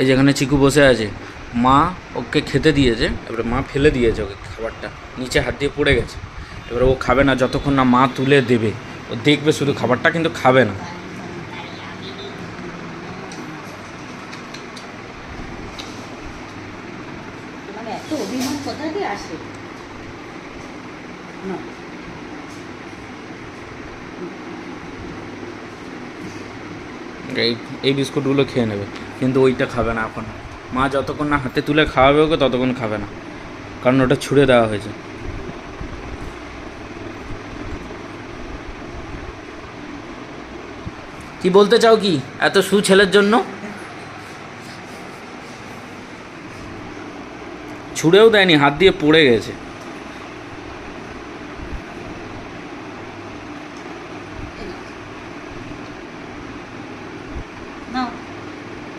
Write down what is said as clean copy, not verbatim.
এই যেখানে চিকু বসে আছে, মা ওকে খেতে দিয়েছে, এবারে মা ফেলে দিয়েছে ওকে খাবারটা, নিচে হাত দিয়ে পড়ে গেছে। এবারে ও খাবে না যতক্ষণ না মা তুলে দেবে, ও দেখবে শুধু খাবারটা, কিন্তু খাবে না। এত অভিমান কোথা দিয়ে আসে? এই বিস্কুটগুলো খেয়ে নেবে, কিন্তু ওইটা খাবে না এখন। মা যতক্ষণ না হাতে তুলে খাওয়াবে ওকে ততক্ষণ খাবে না, কারণ ওটা ছুঁড়ে দেওয়া হয়েছে। কি বলতে চাও কি এত ছেলের জন্য? ছুঁড়েও দেয়নি, হাত দিয়ে পড়ে গেছে।